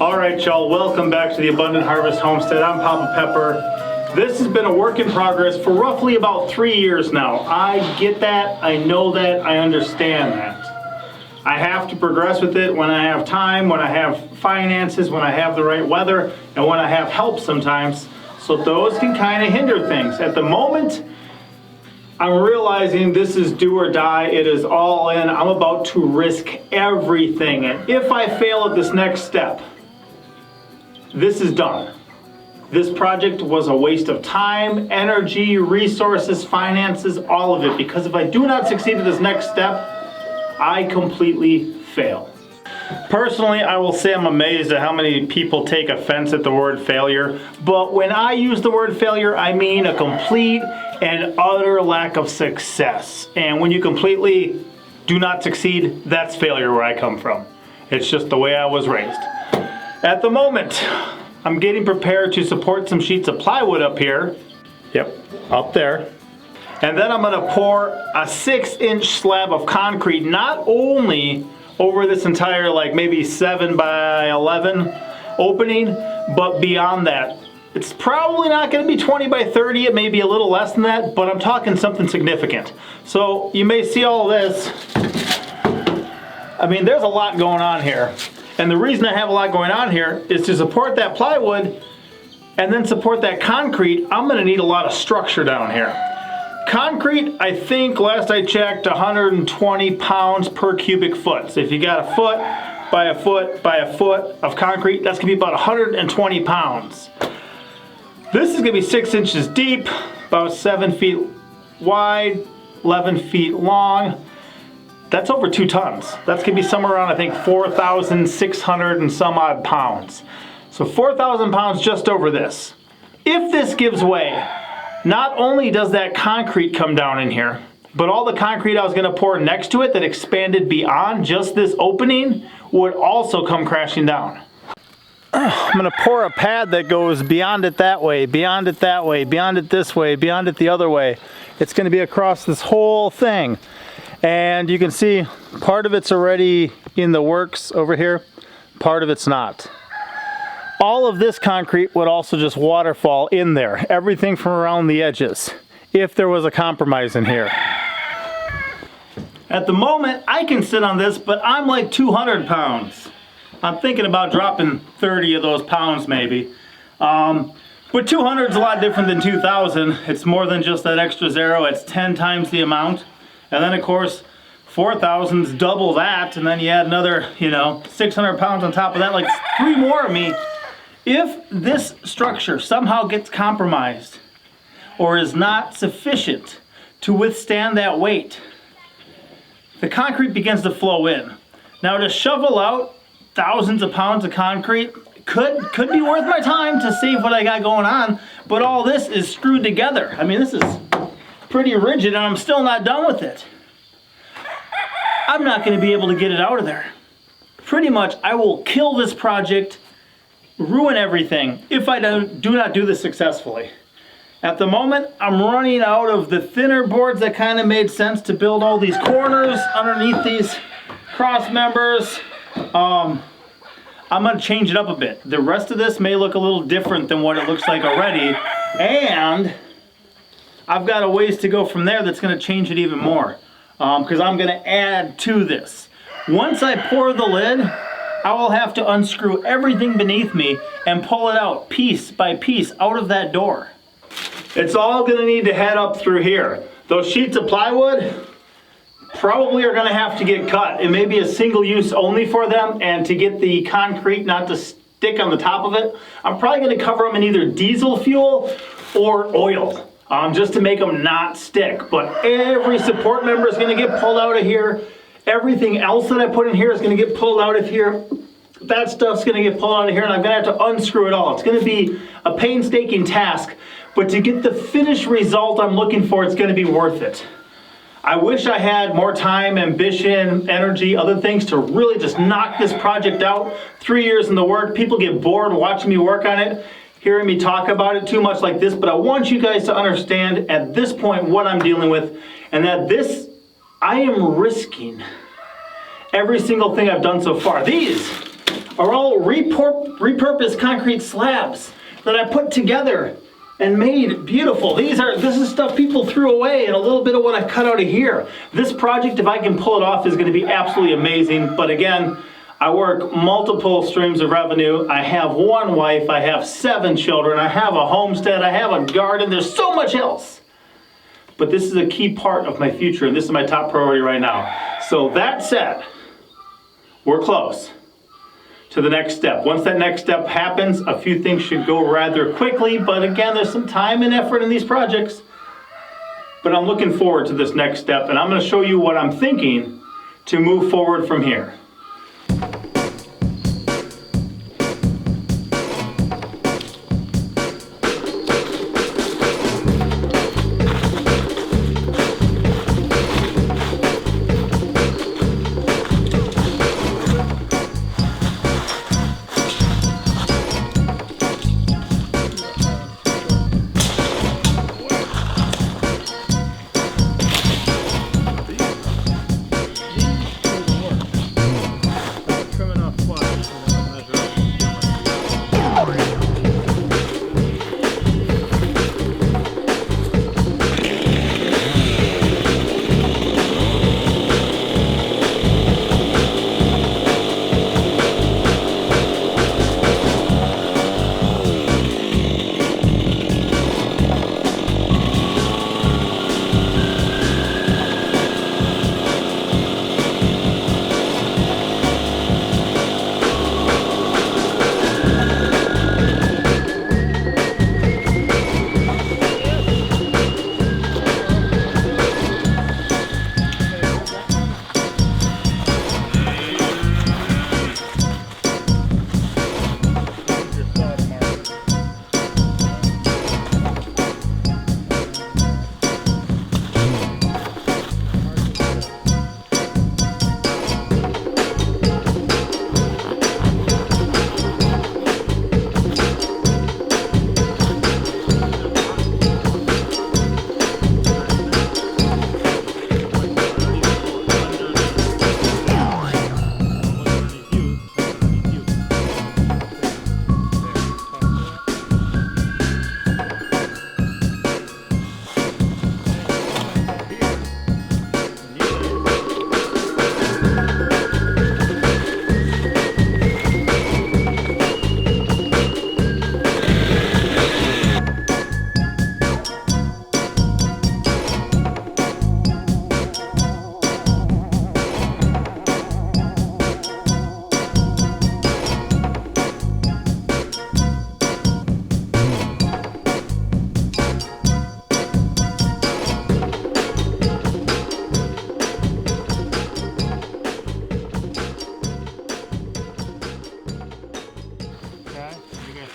All right, y'all, welcome back to the Abundant Harvest Homestead. I'm Papa Pepper. This has been a work in progress for roughly about 3 years now. I get that, I know that, I understand that. I have to progress with it when I have time, when I have finances, when I have the right weather, and when I have help sometimes. So those can kind of hinder things. At the moment, I'm realizing this is do or die. It is all in. I'm about to risk everything. And if I fail at this next step, this is done. This project was a waste of time, energy, resources, finances, all of it. Because if I do not succeed at this next step, I completely fail. Personally, I will say I'm amazed at how many people take offense at the word failure. But when I use the word failure, I mean a complete and utter lack of success. And when you completely do not succeed, that's failure where I come from. It's just the way I was raised. At the moment, I'm getting prepared to support some sheets of plywood up here. Yep, up there. And then I'm gonna pour a 6-inch slab of concrete, not only over this entire like maybe 7 by 11 opening, but beyond that. It's probably not gonna be 20 by 30, it may be a little less than that, but I'm talking something significant. So you may see all this. I mean, there's a lot going on here. And the reason I have a lot going on here is to support that plywood and then support that concrete. I'm gonna need a lot of structure down here. Concrete, I think last I checked, 120 pounds per cubic foot. So if you got a foot by a foot by a foot of concrete, that's gonna be about 120 pounds. This is gonna be 6 inches deep, about 7 feet wide, 11 feet long. That's over 2 tons. That's gonna be somewhere around, I think, 4,600 and some odd pounds. So 4,000 pounds just over this. If this gives way, not only does that concrete come down in here, but all the concrete I was gonna pour next to it that expanded beyond just this opening would also come crashing down. I'm gonna pour a pad that goes beyond it that way, beyond it that way, beyond it this way, beyond it the other way. It's gonna be across this whole thing. And you can see part of it's already in the works over here, part of it's not. All of this concrete would also just waterfall in there, everything from around the edges, if there was a compromise in here. At the moment, I can sit on this, but I'm like 200 pounds. I'm thinking about dropping 30 of those pounds maybe. But 200 is a lot different than 2,000. It's more than just that extra zero. It's 10 times the amount. And then of course, 4,000 is double that. And then you add another, 600 pounds on top of that, like 3 more of me. If this structure somehow gets compromised or is not sufficient to withstand that weight, the concrete begins to flow in. Now to shovel out thousands of pounds of concrete could be worth my time to see what I got going on, but all this is screwed together. I mean, this is pretty rigid and I'm still not done with it. I'm not gonna be able to get it out of there. Pretty much, I will kill this project, ruin everything, if I do not do this successfully. At the moment, I'm running out of the thinner boards that kind of made sense to build all these corners underneath these cross members. I'm gonna change it up a bit. The rest of this may look a little different than what it looks like already, and I've got a ways to go from there that's gonna change it even more, because I'm gonna add to this. Once I pour the lid, I will have to unscrew everything beneath me and pull it out piece by piece out of that door. It's all gonna need to head up through here. Those sheets of plywood probably are gonna have to get cut. It may be a single use only for them, and to get the concrete not to stick on the top of it, I'm probably gonna cover them in either diesel fuel or oil, just to make them not stick. But every support member is gonna get pulled out of here. Everything else that I put in here is gonna get pulled out of here. That stuff's gonna get pulled out of here, and I'm gonna have to unscrew it all. It's gonna be a painstaking task, but to get the finished result I'm looking for, it's gonna be worth it. I wish I had more time, ambition, energy, other things to really just knock this project out. 3 years in the work, people get bored watching me work on it, hearing me talk about it too much like this, but I want you guys to understand at this point what I'm dealing with, and that this, I am risking every single thing I've done so far. These are all repurposed concrete slabs that I put together and made beautiful. This is stuff people threw away, and a little bit of what I cut out of here. This project, if I can pull it off, is going to be absolutely amazing. But again, I work multiple streams of revenue. I have one wife, I have 7 children, I have a homestead, I have a garden, there's so much else. But this is a key part of my future, and this is my top priority right now. So that said, we're close to the next step. Once that next step happens, a few things should go rather quickly, but again, there's some time and effort in these projects. But I'm looking forward to this next step, and I'm going to show you what I'm thinking to move forward from here.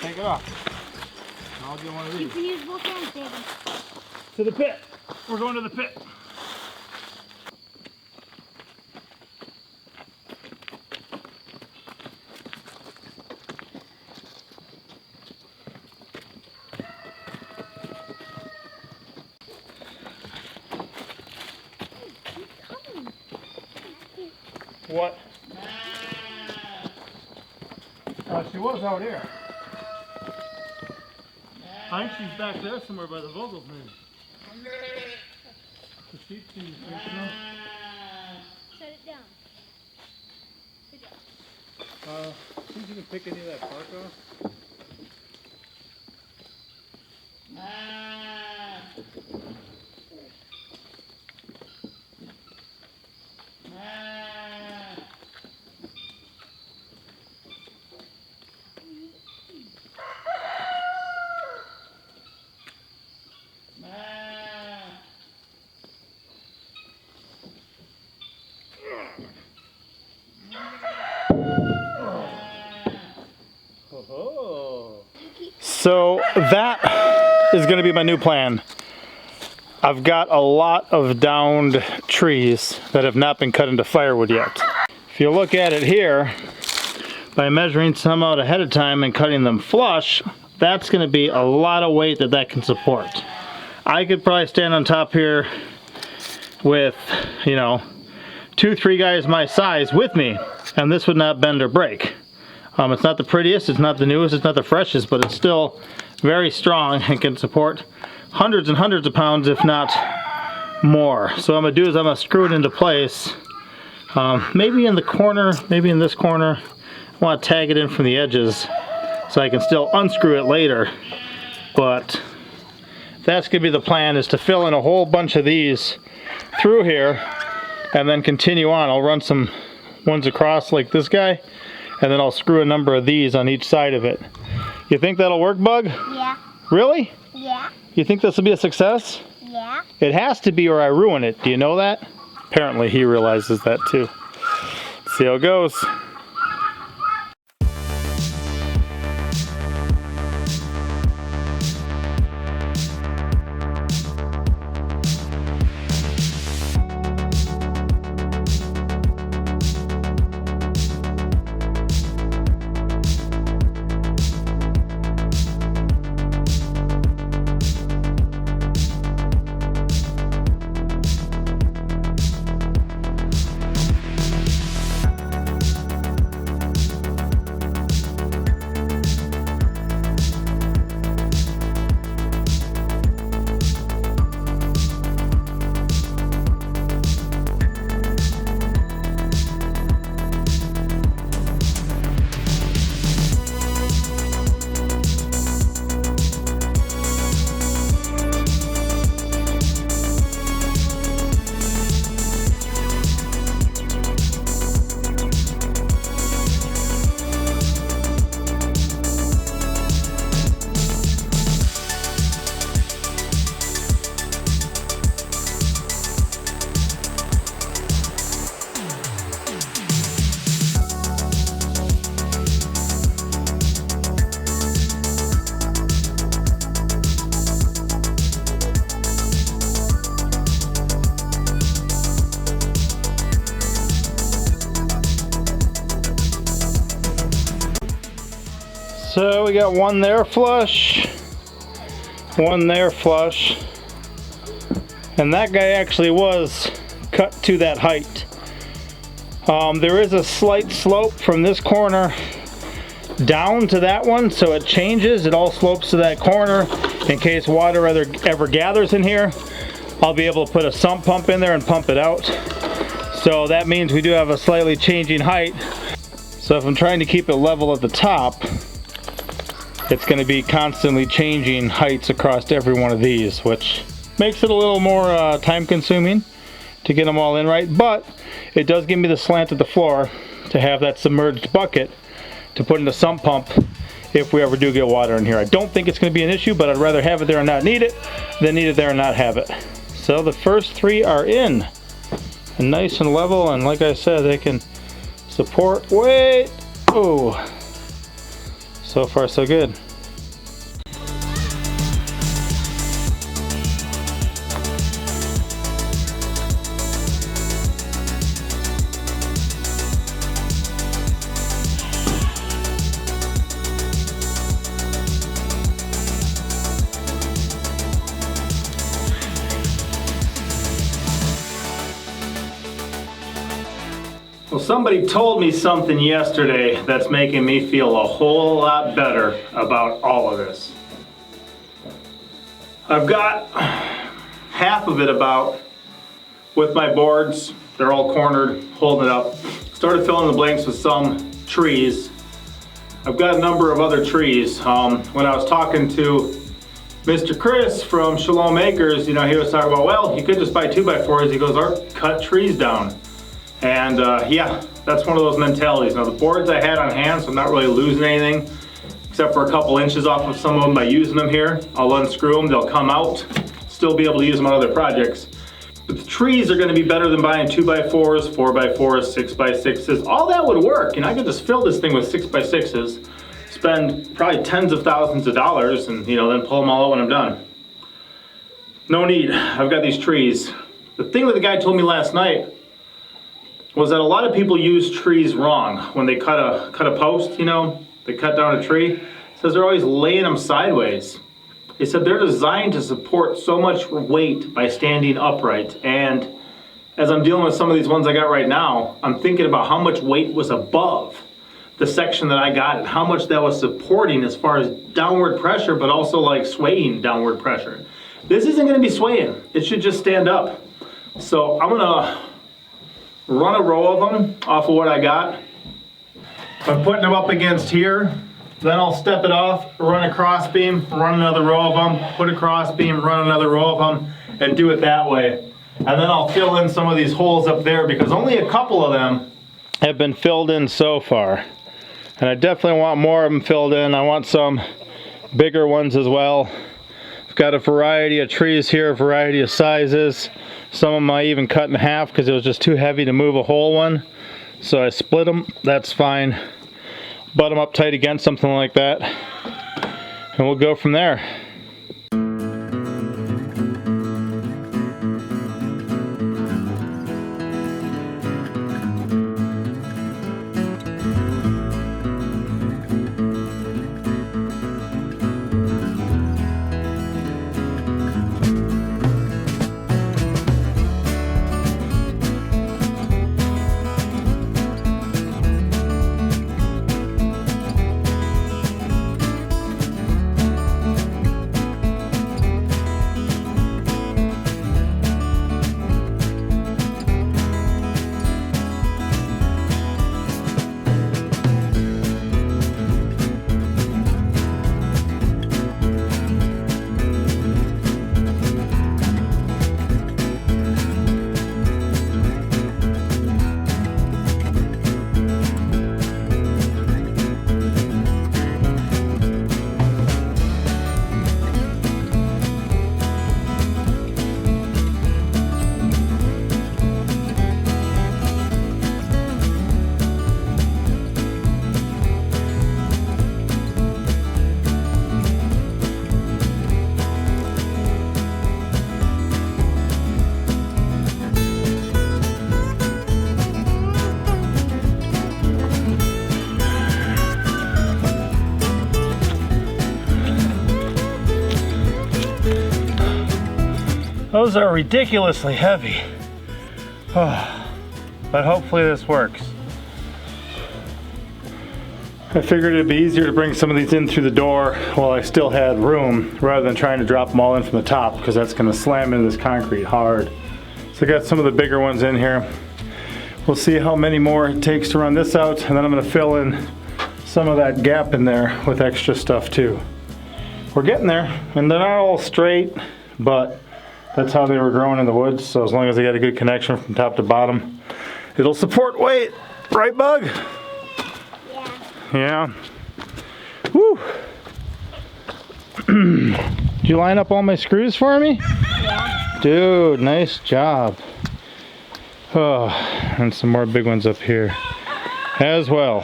Take it off. I'll get one of these. You can use both hands, David. To the pit. We're going to the pit. What? She was out here. I think she's back there somewhere by the Vogels maybe. The sheep seems functional. Set it down. Good job. See if you can pick any of that bark off. So that is going to be my new plan. I've got a lot of downed trees that have not been cut into firewood yet. If you look at it here, by measuring some out ahead of time and cutting them flush, that's going to be a lot of weight that can support. I could probably stand on top here with, 2-3 guys my size with me, and this would not bend or break. It's not the prettiest, it's not the newest, it's not the freshest, but it's still very strong and can support hundreds and hundreds of pounds, if not more. So what I'm gonna do is I'm gonna screw it into place. Maybe in the corner, maybe in this corner. I want to tag it in from the edges so I can still unscrew it later. But that's gonna be the plan, is to fill in a whole bunch of these through here and then continue on. I'll run some ones across like this guy, and then I'll screw a number of these on each side of it. You think that'll work, Bug? Yeah. Really? Yeah. You think this will be a success? Yeah. It has to be or I ruin it. Do you know that? Apparently he realizes that too. Let's see how it goes. So we got one there flush, one there flush, and that guy actually was cut to that height. There is a slight slope from this corner down to that one, so it changes. It all slopes to that corner. In case water ever gathers in here, I'll be able to put a sump pump in there and pump it out. So that means we do have a slightly changing height. So if I'm trying to keep it level at the top, it's going to be constantly changing heights across every one of these, which makes it a little more time consuming to get them all in right, but it does give me the slant of the floor to have that submerged bucket to put in the sump pump if we ever do get water in here. I don't think it's going to be an issue, but I'd rather have it there and not need it than need it there and not have it. So the first three are in and nice and level, and like I said, they can support weight. Oh, so far so good. Well, somebody told me something yesterday that's making me feel a whole lot better about all of this. I've got half of it about with my boards. They're all cornered, holding it up. Started filling the blanks with some trees. I've got a number of other trees. When I was talking to Mr. Chris from Shalom Acres, you know, he was talking about, well, you could just buy 2x4s. He goes, or cut trees down. And yeah, that's one of those mentalities. Now the boards I had on hand, so I'm not really losing anything, except for a couple inches off of some of them by using them here. I'll unscrew them, they'll come out, still be able to use them on other projects. But the trees are gonna be better than buying 2x4s, 4x4s, 6x6s. All that would work, and I could just fill this thing with 6x6s, spend probably tens of thousands of dollars, and you know, then pull them all out when I'm done. No need, I've got these trees. The thing that the guy told me last night was that a lot of people use trees wrong. When they cut a post, you know, they cut down a tree, it says they're always laying them sideways. He said they're designed to support so much weight by standing upright. And as I'm dealing with some of these ones I got right now, I'm thinking about how much weight was above the section that I got and how much that was supporting as far as downward pressure, but also like swaying downward pressure. This isn't gonna be swaying. It should just stand up. So I'm gonna run a row of them off of what I got. I'm putting them up against here. Then I'll step it off, run a cross beam, run another row of them, put a cross beam, run another row of them, and do it that way. And then I'll fill in some of these holes up there because only a couple of them have been filled in so far. And I definitely want more of them filled in. I want some bigger ones as well. I've got a variety of trees here, a variety of sizes. Some of them I even cut in half because it was just too heavy to move a whole one. So I split them, that's fine. Butt them up tight against something like that. And we'll go from there. Those are ridiculously heavy. But hopefully this works. I figured it'd be easier to bring some of these in through the door while I still had room rather than trying to drop them all in from the top because that's going to slam into this concrete hard. So I got some of the bigger ones in here. We'll see how many more it takes to run this out, and then I'm going to fill in some of that gap in there with extra stuff too. We're getting there, and they're not all straight, but that's how they were growing in the woods, so as long as they got a good connection from top to bottom, it'll support weight. Right, Bug? Yeah. Woo! Did you line up all my screws for me? Yeah. Dude, nice job. Oh, and some more big ones up here as well.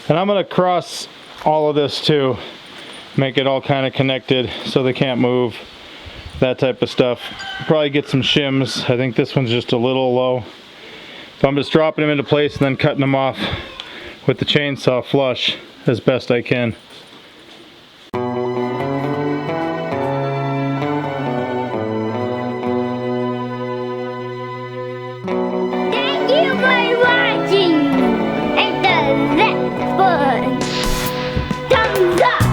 And I'm gonna cross all of this too, make it all kind of connected so they can't move. That type of stuff. Probably get some shims. I think this one's just a little low. So I'm just dropping them into place and then cutting them off with the chainsaw flush as best I can. Thank you for watching. Hit the like button. Thumbs up.